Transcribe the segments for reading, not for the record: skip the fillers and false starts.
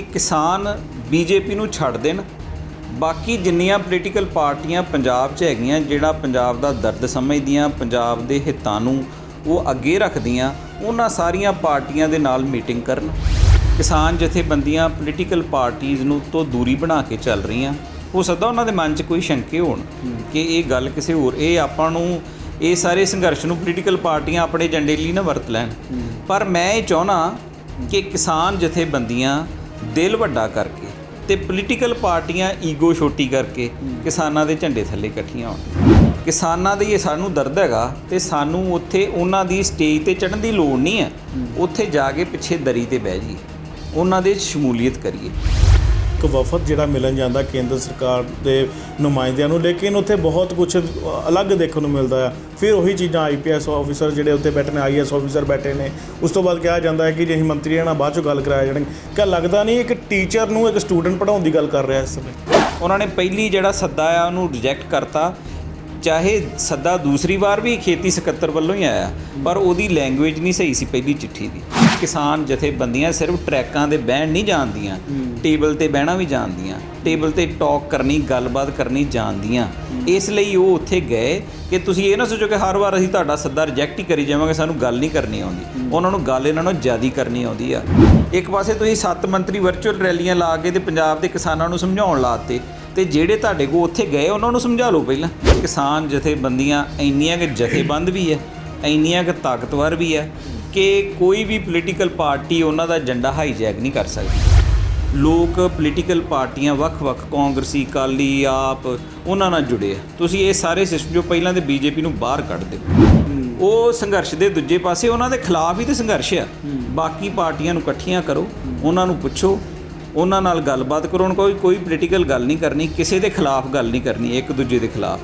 कि किसान बीजेपी ਨੂੰ ਛੱਡ ਦੇਣ। बाकी जिन्नियां पोलीटिकल पार्टियां पंजाब 'ਚ हैगियां ਜਿਹੜਾ पंजाब ਦਾ दर्द समझदियां पंजाब ਦੇ ਹਿੱਤਾਂ ਨੂੰ ਉਹ ਅੱਗੇ ਰੱਖਦੀਆਂ ਉਹਨਾਂ ਸਾਰੀਆਂ ਪਾਰਟੀਆਂ ਦੇ ਨਾਲ ਮੀਟਿੰਗ ਕਰਨ। ਕਿਸਾਨ ਜਥੇਬੰਦੀਆਂ पोलीटिकल पार्टीज़ ਨੂੰ ਤੋਂ ਦੂਰੀ ਬਣਾ ਕੇ ਚੱਲ ਰਹੀਆਂ। ਹੋ ਸਕਦਾ ਉਹਨਾਂ ਦੇ ਮਨ 'ਚ ਕੋਈ ਸ਼ੰਕੇ ਹੋਣ ਕਿ ਇਹ ਗੱਲ ਕਿਸੇ ਹੋਰ ਇਹ ਆਪਾਂ ਨੂੰ ਇਹ ਸਾਰੇ ਸੰਘਰਸ਼ ਨੂੰ पोलीटिकल ਪਾਰਟੀਆਂ ਆਪਣੇ ਏਜੰਡੇ ਲਈ ਨਾ ਵਰਤ ਲੈਣ। ਪਰ ਮੈਂ ਇਹ ਚਾਹੁੰਦਾ ਕਿ ਕਿਸਾਨ ਜਥੇਬੰਦੀਆਂ ਦਿਲ ਵੱਡਾ ਕਰਕੇ ਤੇ ਪੋਲੀਟੀਕਲ ਪਾਰਟੀਆਂ ਈਗੋ ਛੋਟੀ ਕਰਕੇ ਕਿਸਾਨਾਂ ਦੇ ਝੰਡੇ ਥੱਲੇ ਇਕੱਠੀਆਂ ਹੋਣ। ਕਿਸਾਨਾਂ ਦੇ ਇਹ ਸਾਨੂੰ ਦਰਦ ਹੈਗਾ ਤੇ ਸਾਨੂੰ ਉੱਥੇ ਉਹਨਾਂ ਦੀ ਸਟੇਜ ਤੇ ਚੜ੍ਹਨ ਦੀ ਲੋੜ ਨਹੀਂ ਹੈ। ਉੱਥੇ ਜਾ ਕੇ ਪਿੱਛੇ ਦਰੀ ਤੇ ਬਹਿ ਜਾਈਏ, ਉਹਨਾਂ ਦੇ ਸ਼ਮੂਲੀਅਤ ਕਰੀਏ। ਇੱਕ ਵਫਦ ਜਿਹੜਾ ਮਿਲਣ ਜਾਂਦਾ ਕੇਂਦਰ ਸਰਕਾਰ ਦੇ ਨੁਮਾਇੰਦਿਆਂ ਨੂੰ, ਲੇਕਿਨ ਉੱਥੇ ਬਹੁਤ ਕੁਝ ਅਲੱਗ ਦੇਖਣ ਨੂੰ ਮਿਲਦਾ ਆ। ਫਿਰ ਉਹੀ ਚੀਜ਼ਾਂ IPS ਆਫਿਸਰ ਜਿਹੜੇ ਉੱਥੇ ਬੈਠੇ ਨੇ, IAS ਆਫਿਸਰ ਬੈਠੇ ਨੇ, ਉਸ ਤੋਂ ਬਾਅਦ ਕਿਹਾ ਜਾਂਦਾ ਹੈ ਕਿ ਜੇ ਅਸੀਂ ਮੰਤਰੀਆਂ ਨਾਲ ਬਾਅਦ 'ਚੋਂ ਗੱਲ ਕਰਾਇਆ ਜਾਣਗੇ। ਕਿਆ ਲੱਗਦਾ ਨਹੀਂ ਇੱਕ ਟੀਚਰ ਨੂੰ ਇੱਕ ਸਟੂਡੈਂਟ ਪੜ੍ਹਾਉਣ ਦੀ ਗੱਲ ਕਰ ਰਿਹਾ ਇਸ ਸਮੇਂ? ਉਹਨਾਂ ਨੇ ਪਹਿਲੀ ਜਿਹੜਾ ਸੱਦਾ ਆ ਉਹਨੂੰ ਰਿਜੈਕਟ ਕਰਤਾ। ਚਾਹੇ ਸੱਦਾ ਦੂਸਰੀ ਵਾਰ ਵੀ ਖੇਤੀ ਸਕੱਤਰ ਵੱਲੋਂ ਹੀ ਆਇਆ ਪਰ ਉਹਦੀ ਲੈਂਗੁਏਜ ਨਹੀਂ ਸਹੀ ਸੀ ਪਹਿਲੀ ਚਿੱਠੀ ਦੀ। ਕਿਸਾਨ ਜਥੇਬੰਦੀਆਂ ਸਿਰਫ ਟਰੈਕਾਂ ਦੇ ਬਹਿਣ ਨਹੀਂ ਜਾਣਦੀਆਂ, ਟੇਬਲ ਤੇ ਬਹਿਣਾ ਵੀ ਜਾਣਦੀਆਂ, ਟੇਬਲ ਤੇ ਟਾਕ ਕਰਨੀ, ਗੱਲਬਾਤ ਕਰਨੀ ਜਾਣਦੀਆਂ। ਇਸ ਲਈ ਉਹ ਉੱਥੇ ਗਏ ਕਿ ਤੁਸੀਂ ਇਹ ਨਾ ਸੋਚੋ ਕਿ ਹਰ ਵਾਰ ਅਸੀਂ ਤੁਹਾਡਾ ਸੱਦਾ ਰਿਜੈਕਟ ਹੀ ਕਰੀ ਜਾਵਾਂਗੇ, ਸਾਨੂੰ ਗੱਲ ਨਹੀਂ ਕਰਨੀ ਆਉਂਦੀ। ਉਹਨਾਂ ਨੂੰ ਗੱਲ ਇਹਨਾਂ ਨੂੰ ਜ਼ਿਆਦਾ ਕਰਨੀ ਆਉਂਦੀ ਆ। ਇੱਕ ਪਾਸੇ ਤੁਸੀਂ 7 ਮੰਤਰੀ ਵਰਚੁਅਲ ਰੈਲੀਆਂ ਲਾ ਕੇ ਤੇ ਪੰਜਾਬ ਦੇ ਕਿਸਾਨਾਂ ਨੂੰ ਸਮਝਾਉਣ ਲਾਤੇ ਤੇ ਜਿਹੜੇ ਤੁਹਾਡੇ ਕੋਲ ਉੱਥੇ ਗਏ ਉਹਨਾਂ ਨੂੰ ਸਮਝਾ ਲਓ ਪਹਿਲਾਂ। ਕਿਸਾਨ ਜਥੇਬੰਦੀਆਂ ਇੰਨੀਆਂ ਕਿ ਜਥੇਬੰਦ ਵੀ ਹੈ, ਇੰਨੀਆਂ ਕਿ ਤਾਕਤਵਰ ਵੀ ਹੈ ਕਿ ਕੋਈ ਵੀ ਪੋਲੀਟੀਕਲ ਪਾਰਟੀ ਉਹਨਾਂ ਦਾ ਏਜੰਡਾ ਹਾਈਜੈਕ ਨਹੀਂ ਕਰ ਸਕਦੀ। ਲੋਕ ਪੋਲੀਟੀਕਲ ਪਾਰਟੀਆਂ ਵੱਖ-ਵੱਖ ਕਾਂਗਰਸੀ, ਅਕਾਲੀ, ਆਪ ਉਹਨਾਂ ਨਾਲ ਜੁੜੇ ਆ। ਤੁਸੀਂ ਇਹ ਸਾਰੇ ਸਿਸਟਮ ਜੋ ਪਹਿਲਾਂ ਦੇ BJP ਨੂੰ ਬਾਹਰ ਕੱਢ ਦਿਓ। ਉਹ ਸੰਘਰਸ਼ ਦੇ ਦੂਜੇ ਪਾਸੇ ਉਹਨਾਂ ਦੇ ਖਿਲਾਫ ਹੀ ਤਾਂ ਸੰਘਰਸ਼ ਆ। ਬਾਕੀ ਪਾਰਟੀਆਂ ਨੂੰ ਇਕੱਠੀਆਂ ਕਰੋ, ਉਹਨਾਂ ਨੂੰ ਪੁੱਛੋ, ਉਹਨਾਂ ਨਾਲ ਗੱਲਬਾਤ ਕਰੋ। ਹੁਣ ਕੋਈ ਪੋਲੀਟੀਕਲ ਗੱਲ ਨਹੀਂ ਕਰਨੀ, ਕਿਸੇ ਦੇ ਖਿਲਾਫ ਗੱਲ ਨਹੀਂ ਕਰਨੀ, ਇੱਕ ਦੂਜੇ ਦੇ ਖਿਲਾਫ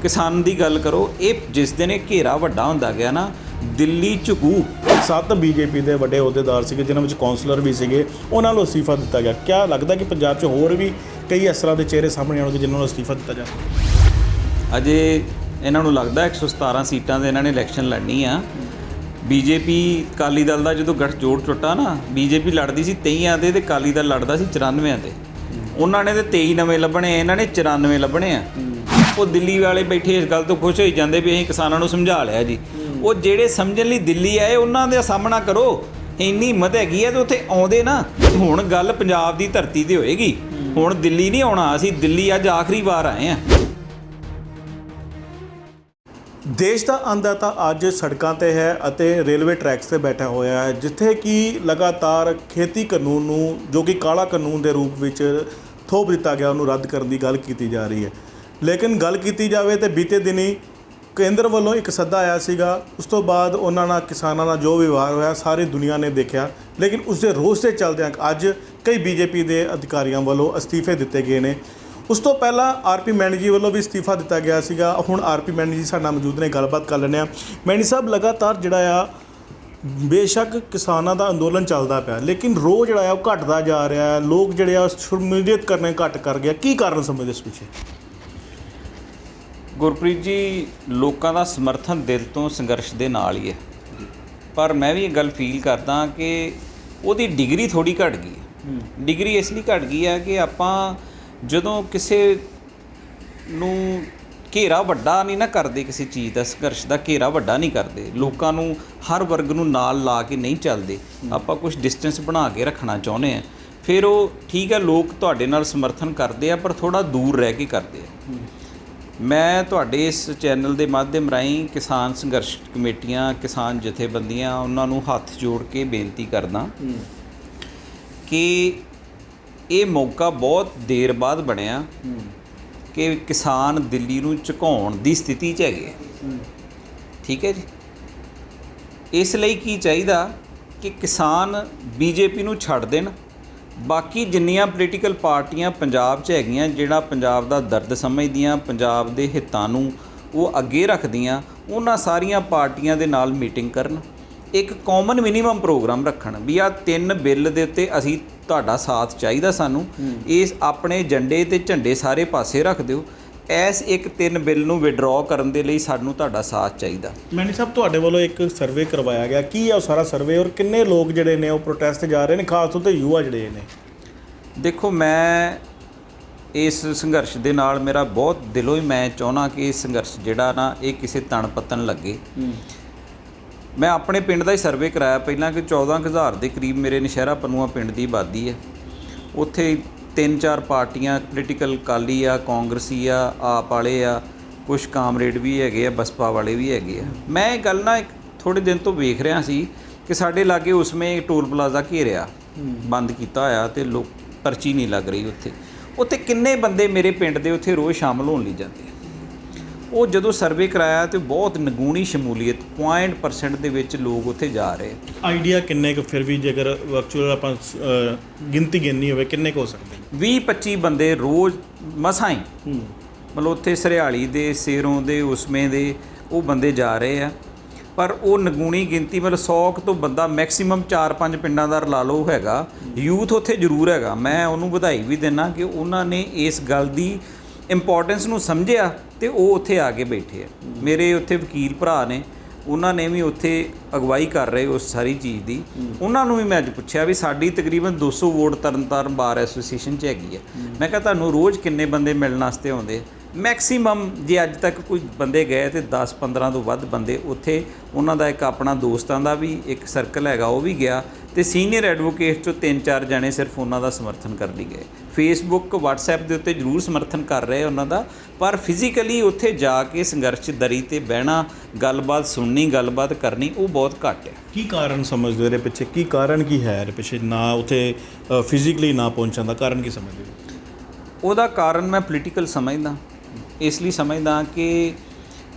ਕਿਸਾਨ ਦੀ ਗੱਲ ਕਰੋ। ਇਹ ਜਿਸ ਦਿਨ ਇਹ ਘੇਰਾ ਵੱਡਾ ਹੁੰਦਾ ਗਿਆ ਨਾ, ਦਿੱਲੀ ਝੁਕੂ। 7 BJP ਦੇ ਵੱਡੇ ਅਹੁਦੇਦਾਰ ਸੀਗੇ ਜਿਨ੍ਹਾਂ ਵਿੱਚ ਕੌਂਸਲਰ ਵੀ ਸੀਗੇ, ਉਹਨਾਂ ਨੂੰ ਅਸਤੀਫਾ ਦਿੱਤਾ ਗਿਆ। ਕਿਆ ਲੱਗਦਾ ਕਿ ਪੰਜਾਬ 'ਚ ਹੋਰ ਵੀ ਕਈ ਇਸ ਤਰ੍ਹਾਂ ਦੇ ਚਿਹਰੇ ਸਾਹਮਣੇ ਆਉਣਗੇ ਜਿਨ੍ਹਾਂ ਨੂੰ ਅਸਤੀਫਾ ਦਿੱਤਾ ਜਾ ਸਕਦਾ? ਅਜੇ ਇਹਨਾਂ ਨੂੰ ਲੱਗਦਾ 117 ਸੀਟਾਂ ਦੇ ਇਹਨਾਂ ਨੇ ਇਲੈਕਸ਼ਨ ਲੜਨੀ ਆ। BJP ਅਕਾਲੀ ਦਲ ਦਾ ਜਦੋਂ ਗੱਠਜੋੜ ਟੁੱਟਾ ਨਾ, BJP ਲੜਦੀ ਸੀ 23 ਦੇ ਤੇ ਅਕਾਲੀ ਦਲ ਲੜਦਾ ਸੀ 94 ਦੇ। ਉਹਨਾਂ ਨੇ ਤੇ 23 ਨਵੇਂ ਲੱਭਣੇ, ਇਹਨਾਂ ਨੇ 94 ਲੱਭਣੇ ਆ। ਉਹ ਦਿੱਲੀ ਵਾਲੇ ਬੈਠੇ ਇਸ ਗੱਲ ਤੋਂ ਖੁਸ਼ ਹੋਈ ਜਾਂਦੇ ਵੀ ਅਸੀਂ ਕਿਸਾਨਾਂ ਨੂੰ ਸਮਝਾ ਲਿਆ ਜੀ। ਉਹ ਜਿਹੜੇ ਸਮਝਣ ਲਈ ਦਿੱਲੀ ਆਏ ਉਹਨਾਂ ਦਾ ਸਾਹਮਣਾ ਕਰੋ। ਇੰਨੀ ਹਿੰਮਤ ਹੈਗੀ ਹੈ ਤੇ ਉੱਥੇ ਆਉਂਦੇ ਨਾ। ਹੁਣ ਗੱਲ ਪੰਜਾਬ ਦੀ ਧਰਤੀ 'ਤੇ ਹੋਏਗੀ, ਹੁਣ ਦਿੱਲੀ ਨਹੀਂ ਆਉਣਾ। ਅਸੀਂ ਦਿੱਲੀ ਅੱਜ ਆਖਰੀ ਵਾਰ ਆਏ ਹਾਂ। ਦੇਸ਼ ਦਾ ਅੰਨਦਾਤਾ ਅੱਜ ਸੜਕਾਂ 'ਤੇ ਹੈ ਅਤੇ ਰੇਲਵੇ ਟਰੈਕਸ 'ਤੇ ਬੈਠਾ ਹੋਇਆ ਹੈ, ਜਿੱਥੇ ਕਿ ਲਗਾਤਾਰ ਖੇਤੀ ਕਾਨੂੰਨ ਨੂੰ, ਜੋ ਕਿ ਕਾਲਾ ਕਾਨੂੰਨ ਦੇ ਰੂਪ ਵਿੱਚ ਥੋਪ ਦਿੱਤਾ ਗਿਆ, ਉਹਨੂੰ ਰੱਦ ਕਰਨ ਦੀ ਗੱਲ ਕੀਤੀ ਜਾ ਰਹੀ ਹੈ। ਲੇਕਿਨ ਗੱਲ ਕੀਤੀ ਜਾਵੇ ਤਾਂ ਬੀਤੇ ਦਿਨੀ ਕੇਂਦਰ ਵੱਲੋਂ ਇੱਕ ਸੱਦਾ ਆਇਆ ਸੀਗਾ। ਉਸ ਤੋਂ ਬਾਅਦ ਉਹਨਾਂ ਨਾਲ ਕਿਸਾਨਾਂ ਨਾਲ ਜੋ ਵਿਵਹਾਰ ਹੋਇਆ ਸਾਰੀ ਦੁਨੀਆ ਨੇ ਦੇਖਿਆ। ਲੇਕਿਨ ਉਸ ਦੇ ਰੋਸ ਦੇ ਚੱਲਦਿਆਂ ਅੱਜ ਕਈ BJP ਦੇ ਅਧਿਕਾਰੀਆਂ ਵੱਲੋਂ ਅਸਤੀਫੇ ਦਿੱਤੇ ਗਏ ਨੇ। ਉਸ ਤੋਂ ਪਹਿਲਾਂ RP ਮੈਣੀ ਜੀ ਵੱਲੋਂ ਵੀ ਅਸਤੀਫਾ ਦਿੱਤਾ ਗਿਆ ਸੀਗਾ। ਹੁਣ RP ਮੈਣੀ ਜੀ ਸਾਡੇ ਨਾਲ ਮੌਜੂਦ ਨੇ, ਗੱਲਬਾਤ ਕਰ ਲੈਂਦੇ ਹਾਂ। ਮੈਣੀ ਸਾਹਿਬ, ਲਗਾਤਾਰ ਜਿਹੜਾ ਆ ਬੇਸ਼ੱਕ ਕਿਸਾਨਾਂ ਦਾ ਅੰਦੋਲਨ ਚੱਲਦਾ ਪਿਆ, ਲੇਕਿਨ ਰੋਹ ਜਿਹੜਾ ਆ ਉਹ ਘਟਦਾ ਜਾ ਰਿਹਾ ਹੈ। ਲੋਕ ਜਿਹੜੇ ਆ ਸ਼ਮੂਲੀਅਤ ਕਰਨੇ ਘੱਟ ਕਰ ਗਿਆ। ਕੀ ਕਾਰਨ ਸਮਝਦੇ ਇਸ ਪਿੱਛੇ? ਗੁਰਪ੍ਰੀਤ ਜੀ, ਲੋਕਾਂ ਦਾ ਸਮਰਥਨ ਦਿਲ ਤੋਂ ਸੰਘਰਸ਼ ਦੇ ਨਾਲ ਹੀ ਹੈ। ਪਰ ਮੈਂ ਵੀ ਇਹ ਗੱਲ ਫੀਲ ਕਰਦਾ ਕਿ ਉਹਦੀ ਡਿਗਰੀ ਥੋੜ੍ਹੀ ਘਟ ਗਈ ਹੈ। ਡਿਗਰੀ ਇਸ ਲਈ ਘਟ ਗਈ ਹੈ ਕਿ ਆਪਾਂ ਜਦੋਂ ਕਿਸੇ ਨੂੰ ਘੇਰਾ ਵੱਡਾ ਨਹੀਂ ਨਾ ਕਰਦੇ, ਕਿਸੇ ਚੀਜ਼ ਦਾ ਸੰਘਰਸ਼ ਦਾ ਘੇਰਾ ਵੱਡਾ ਨਹੀਂ ਕਰਦੇ, ਲੋਕਾਂ ਨੂੰ ਹਰ ਵਰਗ ਨੂੰ ਨਾਲ ਲਾ ਕੇ ਨਹੀਂ ਚੱਲਦੇ, ਆਪਾਂ ਕੁਝ ਡਿਸਟੈਂਸ ਬਣਾ ਕੇ ਰੱਖਣਾ ਚਾਹੁੰਦੇ ਹਾਂ, ਫਿਰ ਉਹ ਠੀਕ ਹੈ, ਲੋਕ ਤੁਹਾਡੇ ਨਾਲ ਸਮਰਥਨ ਕਰਦੇ ਆ ਪਰ ਥੋੜ੍ਹਾ ਦੂਰ ਰਹਿ ਕੇ ਕਰਦੇ ਆ। ਮੈਂ ਤੁਹਾਡੇ ਇਸ ਚੈਨਲ ਦੇ ਮਾਧਿਅਮ ਰਾਹੀਂ ਕਿਸਾਨ ਸੰਘਰਸ਼ ਕਮੇਟੀਆਂ, ਕਿਸਾਨ ਜਥੇਬੰਦੀਆਂ, ਉਹਨਾਂ ਨੂੰ ਹੱਥ ਜੋੜ ਕੇ ਬੇਨਤੀ ਕਰਦਾ ਕਿ ਇਹ ਮੌਕਾ ਬਹੁਤ ਦੇਰ ਬਾਅਦ ਬਣਿਆ ਕਿ ਕਿਸਾਨ ਦਿੱਲੀ ਨੂੰ ਝੁਕਾਉਣ ਦੀ ਸਥਿਤੀ 'ਚ ਹੈਗੇ। ਠੀਕ ਹੈ ਜੀ। ਇਸ ਲਈ ਕੀ ਚਾਹੀਦਾ ਕਿ ਕਿਸਾਨ BJP ਨੂੰ ਛੱਡ ਦੇਣ। ਬਾਕੀ ਜਿੰਨੀਆਂ ਪੋਲੀਟੀਕਲ ਪਾਰਟੀਆਂ ਪੰਜਾਬ 'ਚ ਹੈਗੀਆਂ ਜਿਹੜਾ ਪੰਜਾਬ ਦਾ ਦਰਦ ਸਮਝਦੀਆਂ, ਪੰਜਾਬ ਦੇ ਹਿੱਤਾਂ ਨੂੰ ਉਹ ਅੱਗੇ ਰੱਖਦੀਆਂ, ਉਹਨਾਂ ਸਾਰੀਆਂ ਪਾਰਟੀਆਂ ਦੇ ਨਾਲ ਮੀਟਿੰਗ ਕਰਨ। ਇੱਕ ਕਾਮਨ ਮਿਨੀਮਮ ਪ੍ਰੋਗਰਾਮ ਰੱਖਣ ਵੀ ਆਹ 3 ਬਿੱਲ ਦੇ ਉੱਤੇ ਅਸੀਂ ਤੁਹਾਡਾ ਸਾਥ ਚਾਹੀਦਾ। ਸਾਨੂੰ ਇਸ ਆਪਣੇ ਏਜੰਡੇ ਤੇ ਝੰਡੇ ਸਾਰੇ ਪਾਸੇ ਰੱਖ ਦਿਓ। ਇਸ ਇੱਕ 3 ਬਿੱਲ ਨੂੰ ਵਿਡਰਾਅ ਕਰਨ ਦੇ ਲਈ ਸਾਨੂੰ ਤੁਹਾਡਾ ਸਾਥ ਚਾਹੀਦਾ। ਮੈਨੀ ਸਾਹਿਬ, ਤੁਹਾਡੇ ਵੱਲੋਂ ਇੱਕ ਸਰਵੇ ਕਰਵਾਇਆ ਗਿਆ, ਕੀ ਆ ਉਹ ਸਾਰਾ ਸਰਵੇ ਔਰ ਕਿੰਨੇ ਲੋਕ ਜਿਹੜੇ ਨੇ ਉਹ ਪ੍ਰੋਟੈਸਟ ਜਾ ਰਹੇ ਨੇ, ਖਾਸ ਤੌਰ 'ਤੇ ਯੁਵਾ ਜਿਹੜੇ ਨੇ? ਦੇਖੋ, ਮੈਂ ਇਸ ਸੰਘਰਸ਼ ਦੇ ਨਾਲ ਮੇਰਾ ਬਹੁਤ ਦਿਲੋਂ ਹੀ ਮੈਂ ਚਾਹੁੰਦਾ ਕਿ ਇਹ ਸੰਘਰਸ਼ ਜਿਹੜਾ ਨਾ ਇਹ ਕਿਸੇ ਤਣ ਪੱਤਣ ਲੱਗੇ। ਮੈਂ ਆਪਣੇ ਪਿੰਡ ਦਾ ਹੀ ਸਰਵੇ ਕਰਾਇਆ ਪਹਿਲਾਂ ਕਿ 14,000 ਦੇ ਕਰੀਬ ਮੇਰੇ ਨਸ਼ਹਿਰਾ ਪਨੂਆ ਪਿੰਡ ਦੀ ਆਬਾਦੀ ਹੈ। ਉੱਥੇ 3-4 ਪਾਰਟੀਆਂ ਪੋਲੀਟੀਕਲ, ਅਕਾਲੀ ਆ, ਕਾਂਗਰਸੀ ਆ, ਆਪ ਵਾਲੇ ਆ, ਕੁਛ ਕਾਮਰੇਡ ਵੀ ਹੈਗੇ ਆ, ਬਸਪਾ ਵਾਲੇ ਵੀ ਹੈਗੇ ਆ। ਮੈਂ ਇਹ ਗੱਲ ਨਾ ਇੱਕ ਥੋੜ੍ਹੇ ਦਿਨ ਤੋਂ ਵੇਖ ਰਿਹਾ ਸੀ ਕਿ ਸਾਡੇ ਲਾਗੇ ਉਸਮੇ ਟੋਲ ਪਲਾਜ਼ਾ ਘੇਰਿਆ, ਬੰਦ ਕੀਤਾ ਹੋਇਆ ਤੇ ਲੋਕ ਪਰਚੀ ਨਹੀਂ ਲੱਗ ਰਹੀ ਉੱਥੇ ਕਿੰਨੇ ਬੰਦੇ ਮੇਰੇ ਪਿੰਡ ਦੇ ਉੱਥੇ ਰੋਜ਼ ਸ਼ਾਮਲ ਹੋਣ ਲਈ ਜਾਂਦੇ ਆ। ਉਹ ਜਦੋਂ ਸਰਵੇ ਕਰਾਇਆ ਤੇ ਬਹੁਤ ਨਿਗੂਣੀ ਸ਼ਮੂਲੀਅਤ 0% ਦੇ ਵਿੱਚ ਲੋਕ ਉੱਥੇ ਜਾ ਰਹੇ। ਆਈਡੀਆ ਕਿੰਨੇ ਕੁ ਫਿਰ ਵੀ ਜੇਕਰ ਵਰਚੁਅਲ ਆਪਾਂ ਗਿਣਤੀ ਗਿਣਨੀ ਹੋਵੇ ਕਿੰਨੇ ਕੁ ਹੋ ਸਕਦੇ? 20-25 ਬੰਦੇ ਰੋਜ਼ ਮਸਾਂ ਹੀ, ਮਤਲਬ ਉੱਥੇ ਸਰਿਆਲੀ ਦੇ, ਸੇਰੋਂ ਦੇ, ਉਸਮੇ ਦੇ ਉਹ ਬੰਦੇ ਜਾ ਰਹੇ ਆ। ਪਰ ਉਹ ਨਿਗੂਣੀ ਗਿਣਤੀ, ਮਤਲਬ 100 ਤੋਂ ਬੰਦਾ ਮੈਕਸਿਮਮ 4-5 ਪਿੰਡਾਂ ਦਾ ਰਲਾ ਲਓ ਹੈਗਾ। ਯੂਥ ਉੱਥੇ ਜ਼ਰੂਰ ਹੈਗਾ। ਮੈਂ ਉਹਨੂੰ ਵਧਾਈ ਵੀ ਦਿੰਦਾ ਕਿ ਉਹਨਾਂ ਨੇ ਇਸ ਗੱਲ ਦੀ ਇੰਪੋਰਟੈਂਸ ਨੂੰ ਸਮਝਿਆ ਤੇ ਉਹ ਉੱਥੇ ਆ ਕੇ ਬੈਠੇ ਆ। ਮੇਰੇ ਉੱਥੇ ਵਕੀਲ ਭਰਾ ਨੇ, ਉਹਨਾਂ ਨੇ ਵੀ ਉੱਥੇ ਅਗਵਾਈ ਕਰ ਰਹੇ ਉਸ ਸਾਰੀ ਚੀਜ਼ ਦੀ। ਉਹਨਾਂ ਨੂੰ ਵੀ ਮੈਂ ਅੱਜ ਪੁੱਛਿਆ ਵੀ ਸਾਡੀ ਤਕਰੀਬਨ 200 ਵੋਟ ਤਰਨਤਾਰਨ ਬਾਰ ਐਸੋਸੀਏਸ਼ਨ 'ਚ ਹੈਗੀ ਹੈ। ਮੈਂ ਕਿਹਾ ਤੁਹਾਨੂੰ ਰੋਜ਼ ਕਿੰਨੇ ਬੰਦੇ ਮਿਲਣ ਵਾਸਤੇ ਆਉਂਦੇ? ਮੈਕਸਿਮਮ ਜੇ ਅੱਜ ਤੱਕ ਕੋਈ ਬੰਦੇ ਗਏ ਤੇ 10-15 ਤੋਂ ਵੱਧ ਬੰਦੇ ਉੱਥੇ। ਉਹਨਾਂ ਦਾ ਇੱਕ ਆਪਣਾ ਦੋਸਤਾਂ ਦਾ ਵੀ ਇੱਕ ਸਰਕਲ ਹੈਗਾ, ਉਹ ਵੀ ਗਿਆ ਤੇ ਸੀਨੀਅਰ ਐਡਵੋਕੇਟ 'ਚੋਂ 3-4 ਜਣੇ ਸਿਰਫ ਉਹਨਾਂ ਦਾ ਸਮਰਥਨ ਕਰਨ ਲਈ ਗਏ। ਫੇਸਬੁੱਕ, WhatsApp ਦੇ ਉੱਤੇ ਜ਼ਰੂਰ ਸਮਰਥਨ ਕਰ ਰਹੇ ਉਹਨਾਂ ਦਾ, ਪਰ ਫਿਜ਼ੀਕਲੀ ਉੱਥੇ ਜਾ ਕੇ ਸੰਘਰਸ਼ ਦਰੀ ਤੇ ਬਹਿਣਾ, ਗੱਲਬਾਤ ਸੁਣਨੀ, ਗੱਲਬਾਤ ਕਰਨੀ, ਉਹ ਬਹੁਤ ਘੱਟ ਹੈ। ਕੀ ਕਾਰਨ ਸਮਝਦੇ ਇਹਦੇ ਪਿੱਛੇ? ਕੀ ਕਾਰਨ ਕੀ ਹੈ ਇਹਦੇ ਪਿੱਛੇ ਨਾ ਉੱਥੇ ਫਿਜ਼ੀਕਲੀ ਨਾ ਪਹੁੰਚਣ ਦਾ ਕਾਰਨ ਕੀ ਸਮਝਦੇ ਹੋ? ਉਹਦਾ ਕਾਰਨ ਮੈਂ ਪੋਲੀਟੀਕਲ ਸਮਝਦਾ। ਇਸ ਲਈ ਸਮਝਦਾ ਕਿ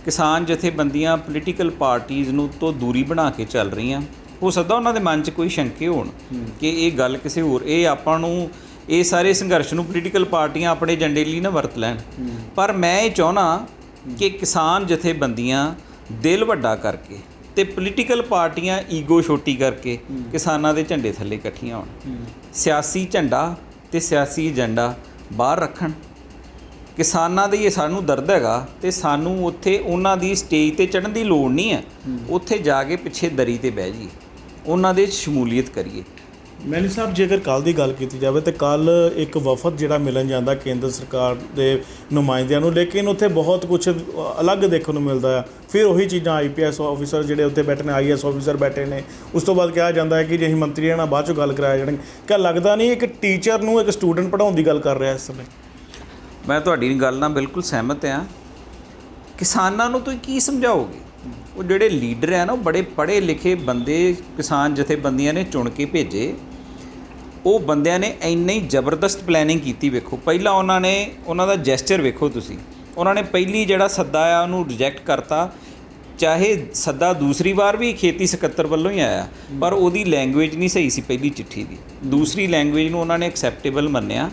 ਕਿਸਾਨ ਜਥੇਬੰਦੀਆਂ ਪੋਲੀਟੀਕਲ ਪਾਰਟੀਆਂ ਨੂੰ ਤੋਂ ਦੂਰੀ ਬਣਾ ਕੇ ਚੱਲ ਰਹੀਆਂ। ਹੋ ਸਕਦਾ ਉਹਨਾਂ ਦੇ ਮਨ 'ਚ ਕੋਈ ਸ਼ੰਕੇ ਹੋਣ ਕਿ ਇਹ ਗੱਲ ਕਿਸੇ ਹੋਰ, ਇਹ ਆਪਾਂ ਨੂੰ, ਇਹ ਸਾਰੇ ਸੰਘਰਸ਼ ਨੂੰ ਪੋਲੀਟੀਕਲ ਪਾਰਟੀਆਂ ਆਪਣੇ ਏਜੰਡੇ ਲਈ ਨਾ ਵਰਤ ਲੈਣ। ਪਰ ਮੈਂ ਇਹ ਚਾਹੁੰਦਾ ਕਿ ਕਿਸਾਨ ਜਥੇਬੰਦੀਆਂ ਦਿਲ ਵੱਡਾ ਕਰਕੇ ਤੇ ਪੋਲੀਟੀਕਲ ਪਾਰਟੀਆਂ ਈਗੋ ਛੋਟੀ ਕਰਕੇ ਕਿਸਾਨਾਂ ਦੇ ਝੰਡੇ ਥੱਲੇ ਇਕੱਠੀਆਂ ਹੋਣ। ਸਿਆਸੀ ਝੰਡਾ ਤੇ ਸਿਆਸੀ ਏਜੰਡਾ ਬਾਹਰ ਰੱਖਣ। ਕਿਸਾਨਾਂ ਦੀ ਇਹ ਸਾਨੂੰ ਦਰਦ ਹੈਗਾ ਤੇ ਸਾਨੂੰ ਉੱਥੇ ਉਹਨਾਂ ਦੀ ਸਟੇਜ ਤੇ ਚੜ੍ਹਨ ਦੀ ਲੋੜ ਨਹੀਂ ਹੈ। ਉੱਥੇ ਜਾ ਕੇ ਪਿੱਛੇ ਦਰੀ ਤੇ ਬਹਿ ਜਾਈਏ, ਉਹਨਾਂ ਦੇ ਸ਼ਮੂਲੀਅਤ ਕਰੀਏ। ਮੈਨੀ ਸਾਹਿਬ, ਜੇਕਰ ਕੱਲ੍ਹ ਦੀ ਗੱਲ ਕੀਤੀ ਜਾਵੇ ਤਾਂ ਕੱਲ੍ਹ ਇੱਕ ਵਫਦ ਜਿਹੜਾ ਮਿਲਣ ਜਾਂਦਾ ਕੇਂਦਰ ਸਰਕਾਰ ਦੇ ਨੁਮਾਇੰਦਿਆਂ ਨੂੰ, ਲੇਕਿਨ ਉੱਥੇ ਬਹੁਤ ਕੁਝ ਅਲੱਗ ਦੇਖਣ ਨੂੰ ਮਿਲਦਾ ਆ। ਫਿਰ ਉਹੀ ਚੀਜ਼ਾਂ IPS ਆਫੀਸਰ ਜਿਹੜੇ ਉੱਥੇ ਬੈਠੇ ਨੇ, IAS ਆਫੀਸਰ ਬੈਠੇ ਨੇ। ਉਸ ਤੋਂ ਬਾਅਦ ਕਿਹਾ ਜਾਂਦਾ ਹੈ ਕਿ ਜੇ ਅਸੀਂ ਮੰਤਰੀਆਂ ਨਾਲ ਬਾਅਦ 'ਚੋਂ ਗੱਲ ਕਰਾਇਆ ਜਾਣਗੇ। ਕਿਆ ਲੱਗਦਾ ਨਹੀਂ ਇੱਕ ਟੀਚਰ ਨੂੰ ਇੱਕ ਸਟੂਡੈਂਟ ਪੜ੍ਹਾਉਣ ਦੀ ਗੱਲ ਕਰ ਰਿਹਾ ਇਸ ਸਮੇਂ? ਮੈਂ ਤੁਹਾਡੀ ਗੱਲ ਨਾਲ ਬਿਲਕੁਲ ਸਹਿਮਤ ਹਾਂ। ਕਿਸਾਨਾਂ ਨੂੰ ਤੁਸੀਂ ਕੀ ਸਮਝਾਓਗੇ? ਉਹ ਜਿਹੜੇ ਲੀਡਰ ਹੈ ਨਾ, ਉਹ ਬੜੇ ਪੜ੍ਹੇ ਲਿਖੇ ਬੰਦੇ ਕਿਸਾਨ ਜਥੇਬੰਦੀਆਂ ਨੇ ਚੁਣ ਕੇ ਭੇਜੇ। ਉਹ ਬੰਦਿਆਂ ਨੇ ਇੰਨੀ ਜ਼ਬਰਦਸਤ ਪਲੈਨਿੰਗ ਕੀਤੀ। ਵੇਖੋ, ਪਹਿਲਾਂ ਉਹਨਾਂ ਦਾ ਜੈਸਚਰ ਵੇਖੋ ਤੁਸੀਂ। ਉਹਨਾਂ ਨੇ ਪਹਿਲੀ ਜਿਹੜਾ ਸੱਦਾ ਆ ਉਹਨੂੰ ਰਿਜੈਕਟ ਕਰਤਾ। ਚਾਹੇ ਸੱਦਾ ਦੂਸਰੀ ਵਾਰ ਵੀ ਖੇਤੀ ਸਕੱਤਰ ਵੱਲੋਂ ਹੀ ਆਇਆ, ਪਰ ਉਹਦੀ ਲੈਂਗੁਏਜ ਨਹੀਂ ਸਹੀ ਸੀ ਪਹਿਲੀ ਚਿੱਠੀ ਦੀ। ਦੂਸਰੀ ਲੈਂਗੁਏਜ ਨੂੰ ਉਹਨਾਂ ਨੇ ਐਕਸੈਪਟੇਬਲ ਮੰਨਿਆ।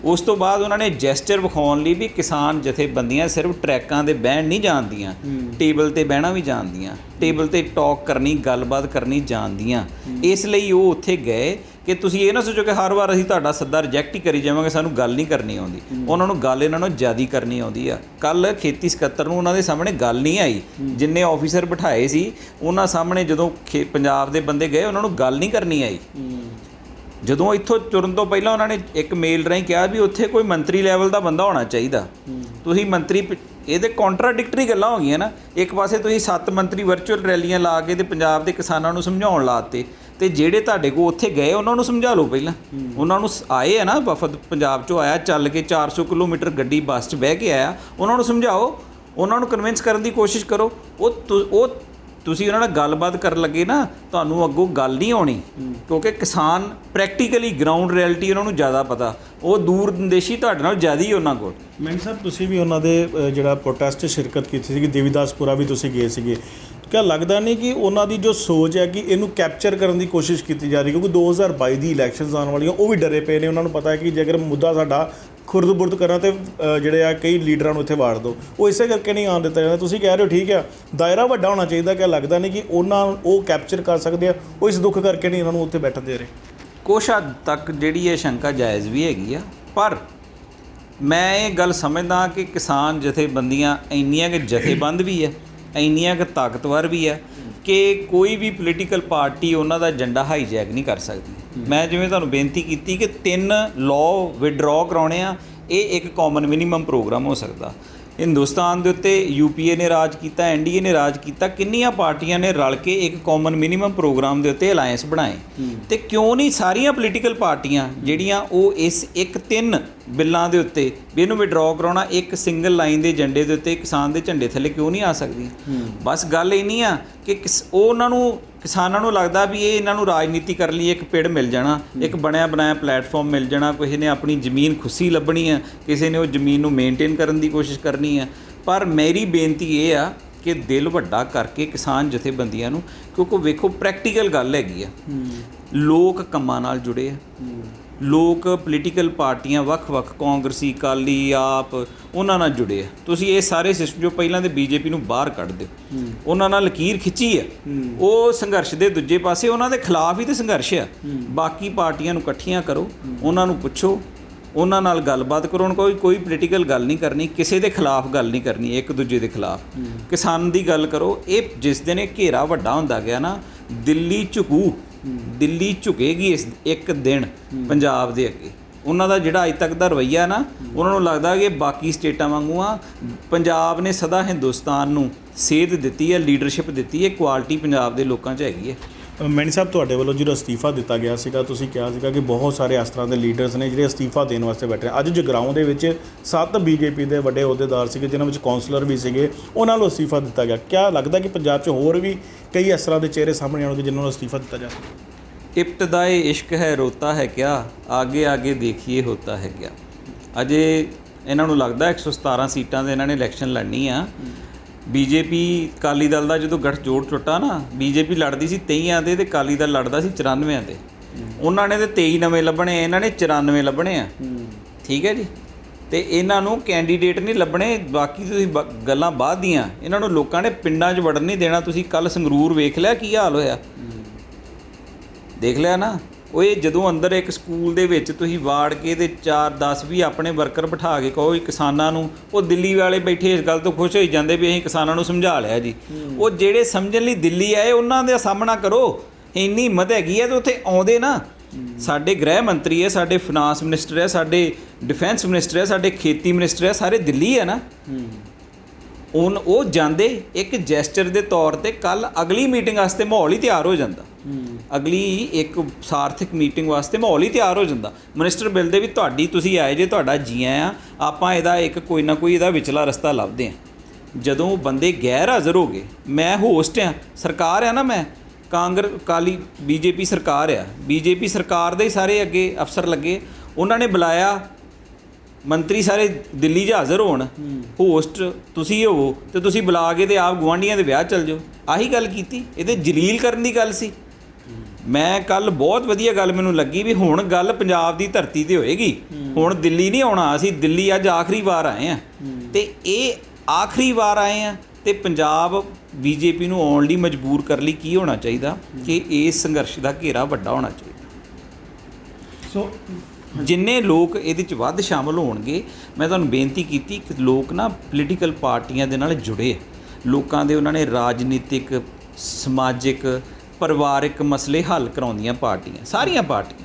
ਉਸ ਤੋਂ ਬਾਅਦ ਉਹਨਾਂ ਨੇ ਜੈਸਚਰ ਵਿਖਾਉਣ ਲਈ ਵੀ ਕਿਸਾਨ ਜਥੇਬੰਦੀਆਂ ਸਿਰਫ ਟਰੈਕਾਂ 'ਤੇ ਬਹਿਣ ਨਹੀਂ ਜਾਣਦੀਆਂ, ਟੇਬਲ 'ਤੇ ਬਹਿਣਾ ਵੀ ਜਾਣਦੀਆਂ, ਟੇਬਲ 'ਤੇ ਟਾਕ ਕਰਨੀ, ਗੱਲਬਾਤ ਕਰਨੀ ਜਾਣਦੀਆਂ। ਇਸ ਲਈ ਉਹ ਉੱਥੇ ਗਏ ਕਿ ਤੁਸੀਂ ਇਹ ਨਾ ਸੋਚੋ ਕਿ ਹਰ ਵਾਰ ਅਸੀਂ ਤੁਹਾਡਾ ਸੱਦਾ ਰਿਜੈਕਟ ਹੀ ਕਰੀ ਜਾਵਾਂਗੇ, ਸਾਨੂੰ ਗੱਲ ਨਹੀਂ ਕਰਨੀ ਆਉਂਦੀ। ਉਹਨਾਂ ਨੂੰ ਗੱਲ ਇਹਨਾਂ ਨੂੰ ਜ਼ਿਆਦਾ ਕਰਨੀ ਆਉਂਦੀ ਆ। ਕੱਲ੍ਹ ਖੇਤੀ ਸਕੱਤਰ ਨੂੰ ਉਹਨਾਂ ਦੇ ਸਾਹਮਣੇ ਗੱਲ ਨਹੀਂ ਆਈ। ਜਿੰਨੇ ਆਫੀਸਰ ਬਿਠਾਏ ਸੀ ਉਹਨਾਂ ਸਾਹਮਣੇ ਜਦੋਂ ਪੰਜਾਬ ਦੇ ਬੰਦੇ ਗਏ, ਉਹਨਾਂ ਨੂੰ ਗੱਲ ਨਹੀਂ ਕਰਨੀ ਆਈ। ਜਦੋਂ ਇੱਥੋਂ ਤੁਰਨ ਤੋਂ ਪਹਿਲਾਂ ਉਹਨਾਂ ਨੇ ਇੱਕ ਮੇਲ ਰਾਹੀਂ ਕਿਹਾ ਵੀ ਉੱਥੇ ਕੋਈ ਮੰਤਰੀ ਲੈਵਲ ਦਾ ਬੰਦਾ ਹੋਣਾ ਚਾਹੀਦਾ। ਤੁਸੀਂ ਮੰਤਰੀ, ਇਹਦੇ ਕੰਟਰਾਡਿਕਟਰੀ ਗੱਲਾਂ ਹੋ ਗਈਆਂ ਨਾ। ਇੱਕ ਪਾਸੇ ਤੁਸੀਂ 7 ਮੰਤਰੀ ਵਰਚੁਅਲ ਰੈਲੀਆਂ ਲਾ ਕੇ ਤੇ ਪੰਜਾਬ ਦੇ ਕਿਸਾਨਾਂ ਨੂੰ ਸਮਝਾਉਣ ਲਾਤੇ, ਤੇ ਜਿਹੜੇ ਤੁਹਾਡੇ ਕੋਲ ਉੱਥੇ ਗਏ ਉਹਨਾਂ ਨੂੰ ਸਮਝਾ ਲਓ ਪਹਿਲਾਂ। ਉਹਨਾਂ ਨੂੰ ਆਏ ਆ ਨਾ, ਵਫਦ ਪੰਜਾਬ 'ਚੋਂ ਆਇਆ, ਚੱਲ ਕੇ 400 ਕਿਲੋਮੀਟਰ ਗੱਡੀ ਬੱਸ 'ਚ ਬਹਿ ਕੇ ਆਇਆ। ਉਹਨਾਂ ਨੂੰ ਸਮਝਾਓ, ਉਹਨਾਂ ਨੂੰ ਕਨਵਿੰਸ ਕਰਨ ਦੀ ਕੋਸ਼ਿਸ਼ ਕਰੋ। ਉਹ ਤੁਸੀਂ ਉਹਨਾਂ ਨਾਲ ਗੱਲਬਾਤ ਕਰਨ ਲੱਗੇ ਨਾ, ਤੁਹਾਨੂੰ ਅੱਗੋਂ ਗੱਲ ਨਹੀਂ ਆਉਣੀ, ਕਿਉਂਕਿ ਕਿਸਾਨ ਪ੍ਰੈਕਟੀਕਲੀ ਗਰਾਊਂਡ ਰਿਐਲਿਟੀ ਉਹਨਾਂ ਨੂੰ ਜ਼ਿਆਦਾ ਪਤਾ। ਉਹ ਦੂਰ ਅੰਦੇਸ਼ੀ ਤੁਹਾਡੇ ਨਾਲ ਜ਼ਿਆਦਾ ਹੀ ਉਹਨਾਂ ਕੋਲ। ਮੈਨ ਸਾਹਿਬ, ਤੁਸੀਂ ਵੀ ਉਹਨਾਂ ਦੇ ਜਿਹੜਾ ਪ੍ਰੋਟੈਸਟ 'ਚ ਸ਼ਿਰਕਤ ਕੀਤੀ ਸੀਗੀ, ਦੇਵੀਦਾਸਪੁਰਾ ਵੀ ਤੁਸੀਂ ਗਏ ਸੀਗੇ। ਕਿਆ ਲੱਗਦਾ ਨਹੀਂ ਕਿ ਉਹਨਾਂ ਦੀ ਜੋ ਸੋਚ ਹੈ ਕਿ ਇਹਨੂੰ ਕੈਪਚਰ ਕਰਨ ਦੀ ਕੋਸ਼ਿਸ਼ ਕੀਤੀ ਜਾ ਰਹੀ? ਕਿਉਂਕਿ 2022 ਦੀ ਇਲੈਕਸ਼ਨਸ ਆਉਣ ਵਾਲੀਆਂ, ਉਹ ਵੀ ਡਰੇ ਪਏ ਨੇ। ਉਹਨਾਂ ਨੂੰ ਪਤਾ ਹੈ ਕਿ ਜੇਕਰ ਮੁੱਦਾ ਸਾਡਾ ਖੁਰਦ-ਬੁਰਦ ਕਰਾਂ ਤੇ ਜਿਹੜੇ ਆ ਕਈ ਲੀਡਰਾਂ ਨੂੰ ਇੱਥੇ ਵਾੜ ਦਿਓ। ਉਹ ਇਸੇ ਕਰਕੇ ਨਹੀਂ ਆਉਣ ਦਿੱਤਾ ਜਾਂਦਾ। ਤੁਸੀਂ ਕਹਿ ਰਹੇ ਹੋ ਠੀਕ ਆ, ਦਾਇਰਾ ਵੱਡਾ ਹੋਣਾ ਚਾਹੀਦਾ। ਕਿਆ ਲੱਗਦਾ ਨਹੀਂ ਕਿ ਉਹ ਕੈਪਚਰ ਕਰ ਸਕਦੇ ਆ? ਉਹ ਇਸ ਦੁੱਖ ਕਰਕੇ ਨਹੀਂ ਉਹਨਾਂ ਨੂੰ ਉੱਥੇ ਬੈਠਣ ਦੇ ਰਹੇ? ਕੁਛ ਹੱਦ ਤੱਕ ਜਿਹੜੀ ਇਹ ਸ਼ੰਕਾ ਜਾਇਜ਼ ਵੀ ਹੈਗੀ ਆ, ਪਰ ਮੈਂ ਇਹ ਗੱਲ ਸਮਝਦਾ ਕਿ ਕਿਸਾਨ ਜਥੇਬੰਦੀਆਂ ਇੰਨੀਆਂ ਕਿ ਜਥੇਬੰਦ ਵੀ ਹੈ, ਇੰਨੀਆਂ ਕਿ ਤਾਕਤਵਰ ਵੀ ਹੈ ਕਿ ਕੋਈ ਵੀ ਪੋਲੀਟੀਕਲ ਪਾਰਟੀ ਉਹਨਾਂ ਦਾ ਏਜੰਡਾ ਹਾਈਜੈਕ ਨਹੀਂ ਕਰ ਸਕਦੀ। ਮੈਂ ਜਿਵੇਂ ਤੁਹਾਨੂੰ ਬੇਨਤੀ ਕੀਤੀ ਕਿ 3 ਲਾਅ ਵਿਡਰਾਅ ਕਰਾਉਣੇ ਆ, ਇਹ ਇੱਕ ਕਾਮਨ ਮਿਨੀਮਮ ਪ੍ਰੋਗਰਾਮ ਹੋ ਸਕਦਾ। ਹਿੰਦੁਸਤਾਨ ਦੇ ਉੱਤੇ ਯੂਪੀਏ ਨੇ ਰਾਜ ਕੀਤਾ, ਐਨਡੀਏ ਨੇ ਰਾਜ ਕੀਤਾ, ਕਿੰਨੀਆਂ ਪਾਰਟੀਆਂ ਨੇ ਰਲ ਕੇ ਇੱਕ ਕਾਮਨ ਮਿਨੀਮਮ ਪ੍ਰੋਗਰਾਮ ਦੇ ਉੱਤੇ ਅਲਾਇੰਸ ਬਣਾਏ। ਤੇ ਕਿਉਂ ਨਹੀਂ ਸਾਰੀਆਂ ਪੋਲੀਟੀਕਲ ਪਾਰਟੀਆਂ ਜਿਹੜੀਆਂ ਉਹ ਇਸ 3 ਬਿੱਲਾਂ ਦੇ ਉੱਤੇ ਵੀ ਇਹਨੂੰ ਵਿਡਰਾਅ ਕਰਾਉਣਾ, ਇੱਕ ਸਿੰਗਲ ਲਾਈਨ ਦੇ ਏਜੰਡੇ ਦੇ ਉੱਤੇ ਕਿਸਾਨ ਦੇ ਝੰਡੇ ਥੱਲੇ ਕਿਉਂ ਨਹੀਂ ਆ ਸਕਦੀਆਂ? ਬਸ ਗੱਲ ਇਹ ਨਹੀਂ ਆ ਕਿ ਉਹਨਾਂ ਨੂੰ ਕਿਸਾਨਾਂ ਨੂੰ ਲੱਗਦਾ ਵੀ ਇਹ ਇਹਨਾਂ ਨੂੰ ਰਾਜਨੀਤੀ ਕਰਨ ਲਈ ਇੱਕ ਪਿੜ ਮਿਲ ਜਾਣਾ, ਇੱਕ ਬਣਿਆ ਬਣਾਇਆ ਪਲੇਟਫਾਰਮ ਮਿਲ ਜਾਣਾ, ਕਿਸੇ ਨੇ ਆਪਣੀ ਜ਼ਮੀਨ ਖੁੱਸੀ ਲੱਭਣੀ ਆ, ਕਿਸੇ ਨੇ ਉਹ ਜ਼ਮੀਨ ਨੂੰ ਮੇਨਟੇਨ ਕਰਨ ਦੀ ਕੋਸ਼ਿਸ਼ ਕਰਨੀ ਆ। ਪਰ ਮੇਰੀ ਬੇਨਤੀ ਇਹ ਆ ਕਿ ਦਿਲ ਵੱਡਾ ਕਰਕੇ ਕਿਸਾਨ ਜਥੇਬੰਦੀਆਂ ਨੂੰ, ਕਿਉਂਕਿ ਵੇਖੋ ਪ੍ਰੈਕਟੀਕਲ ਗੱਲ ਹੈਗੀ ਆ, ਲੋਕ ਕੰਮਾਂ ਨਾਲ ਜੁੜੇ ਆ, ਲੋਕ ਪੋਲੀਟੀਕਲ ਪਾਰਟੀਆਂ ਵੱਖ-ਵੱਖ ਕਾਂਗਰਸੀ, ਅਕਾਲੀ, ਆਪ ਉਹਨਾਂ ਨਾਲ ਜੁੜੇ ਆ। ਤੁਸੀਂ ਇਹ ਸਾਰੇ ਸਿਸਟਮ ਜੋ ਪਹਿਲਾਂ ਦੇ ਬੀਜੇਪੀ ਨੂੰ ਬਾਹਰ ਕੱਢ ਦਿਓ, ਉਹਨਾਂ ਨਾਲ ਲਕੀਰ ਖਿੱਚੀ ਆ, ਉਹ ਸੰਘਰਸ਼ ਦੇ ਦੂਜੇ ਪਾਸੇ ਉਹਨਾਂ ਦੇ ਖਿਲਾਫ ਹੀ ਤੇ ਸੰਘਰਸ਼ ਆ। ਬਾਕੀ ਪਾਰਟੀਆਂ ਨੂੰ ਇਕੱਠੀਆਂ ਕਰੋ, ਉਹਨਾਂ ਨੂੰ ਪੁੱਛੋ, ਉਹਨਾਂ ਨਾਲ ਗੱਲਬਾਤ ਕਰੋ। ਕੋਈ ਪੋਲੀਟੀਕਲ ਗੱਲ ਨਹੀਂ ਕਰਨੀ, ਕਿਸੇ ਦੇ ਖਿਲਾਫ ਗੱਲ ਨਹੀਂ ਕਰਨੀ, ਇੱਕ ਦੂਜੇ ਦੇ ਖਿਲਾਫ ਕਿਸਾਨ ਦੀ ਗੱਲ ਕਰੋ। ਇਹ ਜਿਸ ਦਿਨ ਇਹ ਘੇਰਾ ਵੱਡਾ ਹੁੰਦਾ ਗਿਆ ਨਾ, ਦਿੱਲੀ ਝੁਕੇਗੀ ਇਸ ਇੱਕ ਦਿਨ ਪੰਜਾਬ ਦੇ ਅੱਗੇ। ਉਹਨਾਂ ਦਾ ਜਿਹੜਾ ਅੱਜ ਤੱਕ ਦਾ ਰਵੱਈਆ ਨਾ, ਉਹਨਾਂ ਨੂੰ ਲੱਗਦਾ ਕਿ ਬਾਕੀ ਸਟੇਟਾਂ ਵਾਂਗੂ ਆ। ਪੰਜਾਬ ਨੇ ਸਦਾ ਹਿੰਦੁਸਤਾਨ ਨੂੰ ਸੇਧ ਦਿੱਤੀ ਹੈ, ਲੀਡਰਸ਼ਿਪ ਦਿੱਤੀ ਹੈ, ਕੁਆਲਿਟੀ ਪੰਜਾਬ ਦੇ ਲੋਕਾਂ 'ਚ ਹੈਗੀ ਹੈ। ਮੈਨੀ ਸਾਹਿਬ, ਤੁਹਾਡੇ ਵੱਲੋਂ ਜਦੋਂ ਅਸਤੀਫਾ ਦਿੱਤਾ ਗਿਆ ਸੀਗਾ, ਤੁਸੀਂ ਕਿਹਾ ਸੀਗਾ ਕਿ ਬਹੁਤ ਸਾਰੇ ਇਸ ਤਰ੍ਹਾਂ ਦੇ ਲੀਡਰਸ ਨੇ ਜਿਹੜੇ ਅਸਤੀਫਾ ਦੇਣ ਵਾਸਤੇ ਬੈਠੇ। ਅੱਜ ਜਗਰਾਉਂ ਦੇ ਵਿੱਚ 7 ਬੀਜੇਪੀ ਦੇ ਵੱਡੇ ਅਹੁਦੇਦਾਰ ਸੀਗੇ, ਜਿਨ੍ਹਾਂ ਵਿੱਚ ਕੌਂਸਲਰ ਵੀ ਸੀਗੇ, ਉਹਨਾਂ ਨੂੰ ਅਸਤੀਫਾ ਦਿੱਤਾ ਗਿਆ। ਕਿਆ ਲੱਗਦਾ ਕਿ ਪੰਜਾਬ 'ਚ ਹੋਰ ਵੀ ਕਈ ਇਸ ਤਰ੍ਹਾਂ ਦੇ ਚਿਹਰੇ ਸਾਹਮਣੇ ਆਉਣਗੇ ਜਿਨ੍ਹਾਂ ਨੂੰ ਅਸਤੀਫਾ ਦਿੱਤਾ ਜਾ ਸਕਦਾ? ਇਬਤਦਾਏ ਇਸ਼ਕ ਹੈ ਰੋਤਾ ਹੈ ਕਿਆ, ਆਗੇ ਆਗੇ ਦੇਖੀਏ ਹੋਤਾ ਹੈ ਕਿਆ। ਅਜੇ ਇਹਨਾਂ ਨੂੰ ਲੱਗਦਾ 117 ਸੀਟਾਂ ਦੇ ਇਹਨਾਂ ਨੇ ਇਲੈਕਸ਼ਨ ਲੜਨੀ ਆ। ਬੀਜੇਪੀ ਅਕਾਲੀ ਦਲ ਦਾ ਜਦੋਂ ਗੱਠਜੋੜ ਟੁੱਟਾ ਨਾ, ਬੀਜੇਪੀ ਲੜਦੀ ਸੀ 23 ਦੇ ਤੇ ਅਕਾਲੀ ਦਲ ਲੜਦਾ ਸੀ 94 ਦੇ। ਉਹਨਾਂ ਨੇ ਤੇ 23 ਨਵੇਂ ਲੱਭਣੇ, ਇਹਨਾਂ ਨੇ 94 ਲੱਭਣੇ ਆ। ਠੀਕ ਹੈ ਜੀ। ਤੇ ਇਹਨਾਂ ਨੂੰ ਕੈਂਡੀਡੇਟ ਨਹੀਂ ਲੱਭਣੇ, ਬਾਕੀ ਤੁਸੀਂ ਗੱਲਾਂ ਬਾਅਦ ਦੀਆਂ। ਇਹਨਾਂ ਨੂੰ ਲੋਕਾਂ ਨੇ ਪਿੰਡਾਂ 'ਚ ਵੜਨ ਨਹੀਂ ਦੇਣਾ। ਤੁਸੀਂ ਕੱਲ੍ਹ ਸੰਗਰੂਰ ਵੇਖ ਲਿਆ ਕੀ ਹਾਲ ਹੋਇਆ, ਦੇਖ ਲਿਆ ਨਾ। ਉਹ ਇਹ ਜਦੋਂ ਅੰਦਰ ਇੱਕ ਸਕੂਲ ਦੇ ਵਿੱਚ ਤੁਸੀਂ ਵਾੜ ਕੇ ਤੇ 4-10 ਵੀ ਆਪਣੇ ਵਰਕਰ ਬਿਠਾ ਕੇ ਕਹੋ ਕਿਸਾਨਾਂ ਨੂੰ, ਉਹ ਦਿੱਲੀ ਵਾਲੇ ਬੈਠੇ ਇਸ ਗੱਲ ਤੋਂ ਖੁਸ਼ ਹੋਈ ਜਾਂਦੇ ਵੀ ਅਸੀਂ ਕਿਸਾਨਾਂ ਨੂੰ ਸਮਝਾ ਲਿਆ ਜੀ। ਉਹ ਜਿਹੜੇ ਸਮਝਣ ਲਈ ਦਿੱਲੀ ਆਏ ਉਹਨਾਂ ਦਾ ਸਾਹਮਣਾ ਕਰੋ। ਇੰਨੀ ਹਿੰਮਤ ਹੈਗੀ ਹੈ ਤਾਂ ਉੱਥੇ ਆਉਂਦੇ ਨਾ। ਸਾਡੇ ਗ੍ਰਹਿ ਮੰਤਰੀ ਹੈ, ਸਾਡੇ ਫਾਈਨਾਂਸ ਮਿਨਿਸਟਰ ਹੈ, ਸਾਡੇ ਡਿਫੈਂਸ ਮਿਨਿਸਟਰ ਹੈ, ਸਾਡੇ ਖੇਤੀ ਮਿਨਿਸਟਰ ਹੈ, ਸਾਰੇ ਦਿੱਲੀ ਹੈ ਨਾ। ਉਹ ਜਾਂਦੇ ਇੱਕ ਜੈਸਚਰ ਦੇ ਤੌਰ 'ਤੇ। ਕੱਲ੍ਹ ਅਗਲੀ ਮੀਟਿੰਗ ਵਾਸਤੇ ਮਾਹੌਲ ਹੀ ਤਿਆਰ ਹੋ ਜਾਂਦਾ, ਅਗਲੀ ਇੱਕ ਸਾਰਥਕ ਮੀਟਿੰਗ ਵਾਸਤੇ ਮਾਹੌਲ ਹੀ ਤਿਆਰ ਹੋ ਜਾਂਦਾ। ਮਿਨਿਸਟਰ ਮਿਲਦੇ ਵੀ ਤੁਸੀਂ ਆਏ ਜੇ, ਤੁਹਾਡਾ ਜੀ ਆਇਆਂ, ਆਪਾਂ ਇਹਦਾ ਇੱਕ ਕੋਈ ਨਾ ਕੋਈ ਇਹਦਾ ਵਿਚਲਾ ਰਸਤਾ ਲੱਭਦੇ ਹਾਂ। ਜਦੋਂ ਬੰਦੇ ਗੈਰ ਹਾਜ਼ਰ ਹੋ ਗਏ, ਮੈਂ ਹੋਸਟ ਆ, ਸਰਕਾਰ ਆ ਨਾ, ਮੈਂ ਅਕਾਲੀ ਬੀਜੇਪੀ ਸਰਕਾਰ ਆ, ਬੀਜੇਪੀ ਸਰਕਾਰ ਦੇ ਸਾਰੇ ਅੱਗੇ ਅਫਸਰ ਲੱਗੇ, ਉਹਨਾਂ ਨੇ ਬੁਲਾਇਆ ਮੰਤਰੀ ਸਾਰੇ ਦਿੱਲੀ 'ਚ ਹਾਜ਼ਰ ਹੋਣ, ਹੋਸਟ ਤੁਸੀਂ ਹੋਵੋ ਤੇ ਤੁਸੀਂ ਬੁਲਾ ਕੇ ਤੇ ਆਪ ਗੁਆਂਢੀਆਂ ਦੇ ਵਿਆਹ ਚੱਲ ਜਾਓ। ਆਹੀ ਗੱਲ ਕੀਤੀ, ਇਹਦੇ ਜਲੀਲ ਕਰਨ ਦੀ ਗੱਲ ਸੀ। ਮੈਂ ਕੱਲ੍ਹ ਬਹੁਤ ਵਧੀਆ ਗੱਲ ਮੈਨੂੰ ਲੱਗੀ ਵੀ ਹੁਣ ਗੱਲ ਪੰਜਾਬ ਦੀ ਧਰਤੀ 'ਤੇ ਹੋਏਗੀ। ਹੁਣ ਦਿੱਲੀ ਨਹੀਂ ਆਉਣਾ, ਅਸੀਂ ਦਿੱਲੀ ਅੱਜ ਆਖਰੀ ਵਾਰ ਆਏ ਹਾਂ ਤੇ ਇਹ ਆਖਰੀ ਵਾਰ ਆਏ ਹਾਂ। ਤੇ ਪੰਜਾਬ ਬੀਜੇਪੀ ਨੂੰ ਆਉਣ ਲਈ ਮਜਬੂਰ ਕਰਨ ਲਈ ਕੀ ਹੋਣਾ ਚਾਹੀਦਾ ਕਿ ਇਸ ਸੰਘਰਸ਼ ਦਾ ਘੇਰਾ ਵੱਡਾ ਹੋਣਾ ਚਾਹੀਦਾ। ਸੋ ਜਿੰਨੇ ਲੋਕ ਇਹਦੇ 'ਚ ਵੱਧ ਸ਼ਾਮਲ ਹੋਣਗੇ, ਮੈਂ ਤੁਹਾਨੂੰ ਬੇਨਤੀ ਕੀਤੀ ਕਿ ਲੋਕ ਨਾ ਪੋਲੀਟੀਕਲ ਪਾਰਟੀਆਂ ਦੇ ਨਾਲ ਜੁੜੇ, ਲੋਕਾਂ ਦੇ ਉਹਨਾਂ ਨੇ ਰਾਜਨੀਤਿਕ, ਸਮਾਜਿਕ, ਪਰਿਵਾਰਿਕ ਮਸਲੇ ਹੱਲ ਕਰਾਉਂਦੀਆਂ ਪਾਰਟੀਆਂ, ਸਾਰੀਆਂ ਪਾਰਟੀਆਂ।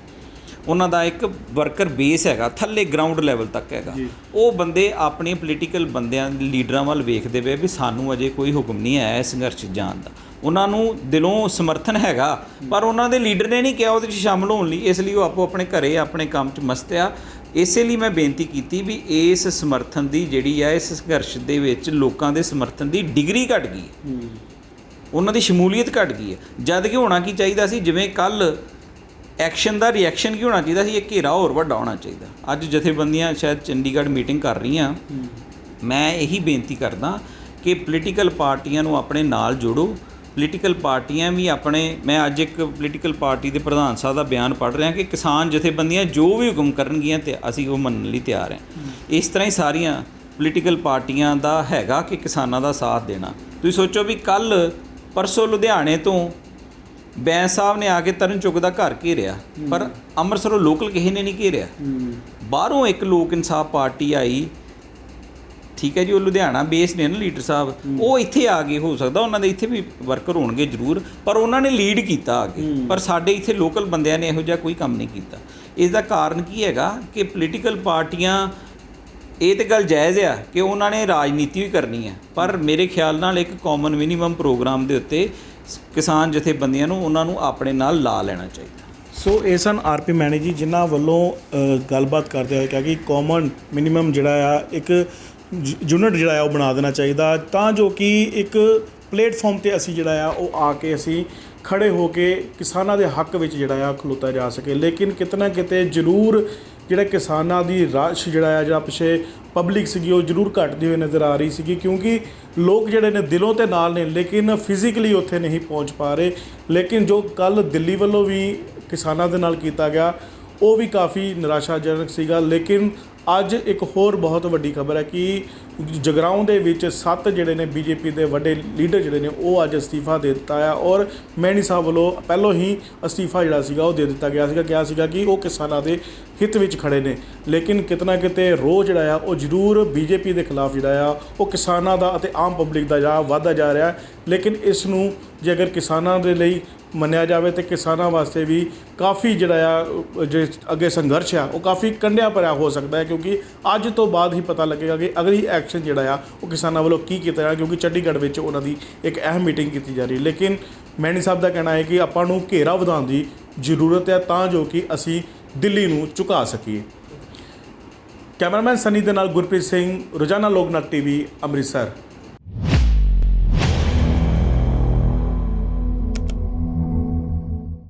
ਉਹਨਾਂ ਦਾ ਇੱਕ ਵਰਕਰ ਬੇਸ ਹੈਗਾ, ਥੱਲੇ ਗਰਾਊਂਡ ਲੈਵਲ ਤੱਕ ਹੈਗਾ। ਉਹ ਬੰਦੇ ਆਪਣੇ ਪੋਲੀਟੀਕਲ ਬੰਦਿਆਂ, ਲੀਡਰਾਂ ਵੱਲ ਵੇਖਦੇ ਪਏ ਵੀ ਸਾਨੂੰ ਅਜੇ ਕੋਈ ਹੁਕਮ ਨਹੀਂ ਆਇਆ ਇਸ ਸੰਘਰਸ਼ 'ਚ ਜਾਣ ਦਾ। ਉਹਨਾਂ ਨੂੰ ਦਿਲੋਂ ਸਮਰਥਨ ਹੈਗਾ, ਪਰ ਉਹਨਾਂ ਦੇ ਲੀਡਰ ਨੇ ਨਹੀਂ ਕਿਹਾ ਉਹਦੇ 'ਚ ਸ਼ਾਮਲ ਹੋਣ ਲਈ। ਇਸ ਲਈ ਉਹ ਆਪੋ ਆਪਣੇ ਘਰੇ ਆਪਣੇ ਕੰਮ 'ਚ ਮਸਤ ਆ। ਇਸੇ ਲਈ ਮੈਂ ਬੇਨਤੀ ਕੀਤੀ ਵੀ ਇਸ ਸਮਰਥਨ ਦੀ ਜਿਹੜੀ ਹੈ, ਇਸ ਸੰਘਰਸ਼ ਦੇ ਵਿੱਚ ਲੋਕਾਂ ਦੇ ਸਮਰਥਨ ਦੀ ਡਿਗਰੀ ਘਟ ਗਈ, ਉਹਨਾਂ ਦੀ ਸ਼ਮੂਲੀਅਤ ਘਟ ਗਈ ਹੈ। ਜਦ ਕਿ ਹੋਣਾ ਕੀ ਚਾਹੀਦਾ ਸੀ, ਜਿਵੇਂ ਕੱਲ੍ਹ ਐਕਸ਼ਨ ਦਾ ਰਿਐਕਸ਼ਨ ਕੀ ਹੋਣਾ ਚਾਹੀਦਾ ਸੀ, ਇਹ ਘੇਰਾ ਹੋਰ ਵੱਡਾ ਹੋਣਾ ਚਾਹੀਦਾ। ਅੱਜ ਜਥੇਬੰਦੀਆਂ ਸ਼ਾਇਦ ਚੰਡੀਗੜ੍ਹ ਮੀਟਿੰਗ ਕਰ ਰਹੀਆਂ, ਮੈਂ ਇਹੀ ਬੇਨਤੀ ਕਰਦਾ ਕਿ ਪੋਲੀਟੀਕਲ ਪਾਰਟੀਆਂ ਨੂੰ ਆਪਣੇ ਨਾਲ ਜੋੜੋ। ਪੋਲੀਟੀਕਲ ਪਾਰਟੀਆਂ ਵੀ ਆਪਣੇ, ਮੈਂ ਅੱਜ ਇੱਕ ਪੋਲੀਟੀਕਲ ਪਾਰਟੀ ਦੇ ਪ੍ਰਧਾਨ ਸਾਹਿਬ ਦਾ ਬਿਆਨ ਪੜ੍ਹ ਰਿਹਾ ਕਿ ਕਿਸਾਨ ਜਥੇਬੰਦੀਆਂ ਜੋ ਵੀ ਹੁਕਮ ਕਰਨਗੀਆਂ ਤੇ ਅਸੀਂ ਉਹ ਮੰਨਣ ਲਈ ਤਿਆਰ ਹਾਂ। ਇਸ ਤਰ੍ਹਾਂ ਹੀ ਸਾਰੀਆਂ ਪੋਲੀਟੀਕਲ ਪਾਰਟੀਆਂ ਦਾ ਹੈਗਾ ਕਿ ਕਿਸਾਨਾਂ ਦਾ ਸਾਥ ਦੇਣਾ। ਤੁਸੀਂ ਸੋਚੋ ਵੀ ਕੱਲ੍ਹ ਪਰਸੋਂ ਲੁਧਿਆਣੇ ਤੋਂ ਬੈਂਸ ਸਾਹਿਬ ਨੇ ਆ ਕੇ ਤਰਨ ਚੁੱਕ ਦਾ ਘਰ ਘੇਰਿਆ, ਪਰ ਅੰਮ੍ਰਿਤਸਰੋਂ ਲੋਕਲ ਕਿਸੇ ਨੇ ਨਹੀਂ ਘੇਰਿਆ। ਬਾਹਰੋਂ ਇੱਕ ਲੋਕ ਇਨਸਾਫ ਪਾਰਟੀ ਆਈ, ਠੀਕ ਹੈ ਜੀ, ਉਹ ਲੁਧਿਆਣਾ ਬੇਸ ਨੇ ਨਾ ਲੀਡਰ ਸਾਹਿਬ, ਉਹ ਇੱਥੇ ਆ ਗਏ, ਹੋ ਸਕਦਾ ਉਹਨਾਂ ਦੇ ਇੱਥੇ ਵੀ ਵਰਕਰ ਹੋਣਗੇ ਜ਼ਰੂਰ, ਪਰ ਉਹਨਾਂ ਨੇ ਲੀਡ ਕੀਤਾ ਅੱਗੇ। ਪਰ ਸਾਡੇ ਇੱਥੇ ਲੋਕਲ ਬੰਦਿਆਂ ਨੇ ਇਹੋ ਜਿਹਾ ਕੋਈ ਕੰਮ ਨਹੀਂ ਕੀਤਾ। ਇਸ ਦਾ ਕਾਰਨ ਕੀ ਹੈਗਾ ਕਿ ਪੋਲੀਟੀਕਲ ਪਾਰਟੀਆਂ, ਇਹ ਤੇ ਗੱਲ ਜਾਇਜ਼ ਆ ਕਿ ਉਹਨਾਂ ਨੇ ਰਾਜਨੀਤੀ ਵੀ ਕਰਨੀ ਹੈ, ਪਰ ਮੇਰੇ ਖਿਆਲ ਨਾਲ ਇੱਕ ਕਾਮਨ ਮਿਨੀਮਮ ਪ੍ਰੋਗਰਾਮ ਦੇ ਉੱਤੇ ਕਿਸਾਨ ਜਥੇਬੰਦੀਆਂ ਨੂੰ ਉਹਨਾਂ ਨੂੰ ਆਪਣੇ ਨਾਲ ਲਾ ਲੈਣਾ ਚਾਹੀਦਾ। ਸੋ ਇਹ ਸਨ ਆਰਪੀ ਮੈਣੀ ਜੀ, ਜਿਨ੍ਹਾਂ ਵੱਲੋਂ ਗੱਲਬਾਤ ਕਰਦੇ ਹੋਏ ਕਿਹਾ ਕਿ ਕਾਮਨ ਮਿਨੀਮਮ ਜਿਹੜਾ ਆ ਇੱਕ ਯੂਨਿਟ ਜਿਹੜਾ ਆ ਉਹ ਬਣਾ ਦੇਣਾ ਚਾਹੀਦਾ, ਤਾਂ ਜੋ ਕਿ ਇੱਕ ਪਲੇਟਫਾਰਮ 'ਤੇ ਅਸੀਂ ਜਿਹੜਾ ਆ ਉਹ ਆ ਕੇ ਅਸੀਂ ਖੜੇ ਹੋ ਕੇ ਕਿਸਾਨਾਂ ਦੇ ਹੱਕ ਵਿੱਚ ਜਿਹੜਾ ਆ ਖਲੋਤਾ ਜਾ ਸਕੇ। ਲੇਕਿਨ ਕਿਤੇ ਨਾ ਕਿਤੇ ਜ਼ਰੂਰ ਜਿਹੜਾ ਕਿਸਾਨਾਂ ਦੀ ਰਸ਼ ਜਿਹੜਾ ਆ, ਜਿਹੜਾ ਪਿੱਛੇ ਪਬਲਿਕ ਸੀਗੀ, ਉਹ ਜ਼ਰੂਰ ਘਟਦੀ ਹੋਈ ਨਜ਼ਰ ਆ ਰਹੀ ਸੀਗੀ, ਕਿਉਂਕਿ ਲੋਕ ਜਿਹੜੇ ਨੇ ਦਿਲੋਂ ਤੇ ਨਾਲ ਨੇ ਲੇਕਿਨ ਫਿਜ਼ੀਕਲੀ ਉੱਥੇ ਨਹੀਂ ਪਹੁੰਚ ਪਾ ਰਹੇ। ਲੇਕਿਨ ਜੋ ਕੱਲ ਦਿੱਲੀ ਵੱਲੋਂ ਵੀ ਕਿਸਾਨਾਂ ਦੇ ਨਾਲ ਕੀਤਾ ਗਿਆ ਉਹ ਵੀ ਕਾਫੀ ਨਿਰਾਸ਼ਾਜਨਕ ਸੀਗਾ। ਲੇਕਿਨ ਅੱਜ ਇੱਕ ਹੋਰ ਬਹੁਤ ਵੱਡੀ ਖਬਰ ਹੈ ਕਿ ਜਗਰਾਉਂ ਦੇ ਵਿੱਚ 7 ਜਿਹੜੇ ਨੇ ਬੀਜੇਪੀ ਦੇ ਵੱਡੇ ਲੀਡਰ ਜਿਹੜੇ ਨੇ ਉਹ ਅੱਜ ਅਸਤੀਫਾ ਦੇ ਦਿੱਤਾ ਆ, ਔਰ ਮੈਣੀ ਸਾਹਿਬ ਵੱਲੋਂ ਪਹਿਲੋਂ ਹੀ ਅਸਤੀਫਾ ਜਿਹੜਾ ਸੀਗਾ ਉਹ ਦੇ ਦਿੱਤਾ ਗਿਆ ਸੀਗਾ। ਕਿਹਾ ਸੀਗਾ ਕਿ ਉਹ ਕਿਸਾਨਾਂ ਦੇ ਹਿੱਤ ਵਿੱਚ ਖੜੇ ਨੇ, ਲੇਕਿਨ ਕਿਤਨਾ ਕਿਤੇ ਰੋਹ ਜਿਹੜਾ ਆ ਉਹ ਜ਼ਰੂਰ ਬੀਜੇਪੀ ਦੇ ਖਿਲਾਫ ਜਿਹੜਾ ਆ ਉਹ ਕਿਸਾਨਾਂ ਦਾ ਅਤੇ ਆਮ ਪਬਲਿਕ ਦਾ ਜਿਹੜਾ ਵੱਧਦਾ ਜਾ ਰਿਹਾ। ਲੇਕਿਨ ਇਸ ਨੂੰ ਜੇ ਅਗਰ ਕਿਸਾਨਾਂ ਦੇ ਲਈ ਮੰਨਿਆ ਜਾਵੇ ਤੇ ਕਿਸਾਨਾਂ ਵਾਸਤੇ ਵੀ ਕਾਫੀ ਜਿਹੜਾ ਆ ਜੇ ਅੱਗੇ ਸੰਘਰਸ਼ ਆ ਉਹ ਕਾਫੀ ਕੰਢਿਆ ਭਰਿਆ ਹੋ ਸਕਦਾ ਹੈ, ਕਿਉਂਕਿ ਅੱਜ ਤੋਂ ਬਾਅਦ ਹੀ ਪਤਾ ਲੱਗੇਗਾ ਕਿ ਅਗਲੀ ਐਕਸ਼ਨ ਜਿਹੜਾ ਆ ਉਹ ਕਿਸਾਨਾਂ ਵੱਲੋਂ ਕੀ ਕੀਤਾ ਜਾਣਾ, ਕਿਉਂਕਿ ਚੰਡੀਗੜ੍ਹ ਵਿੱਚ ਉਹਨਾਂ ਦੀ ਇੱਕ ਅਹਿਮ ਮੀਟਿੰਗ ਕੀਤੀ ਜਾ ਰਹੀ। ਲੇਕਿਨ ਮੈਣੀ ਸਾਹਿਬ ਦਾ ਕਹਿਣਾ ਹੈ ਕਿ ਆਪਾਂ ਨੂੰ ਘੇਰਾ ਵਧਾਉਣ ਦੀ ਜ਼ਰੂਰਤ ਹੈ ਤਾਂ ਜੋ ਕਿ ਅਸੀਂ ਦਿੱਲੀ ਨੂੰ ਝੁਕਾ ਸਕੀਏ। ਕੈਮਰਾਮੈਨ ਸਨੀ ਦੇ ਨਾਲ ਗੁਰਪ੍ਰੀਤ ਸਿੰਘ, ਰੋਜ਼ਾਨਾ ਲੋਕਨਾਥ ਟੀਵੀ, ਅੰਮ੍ਰਿਤਸਰ।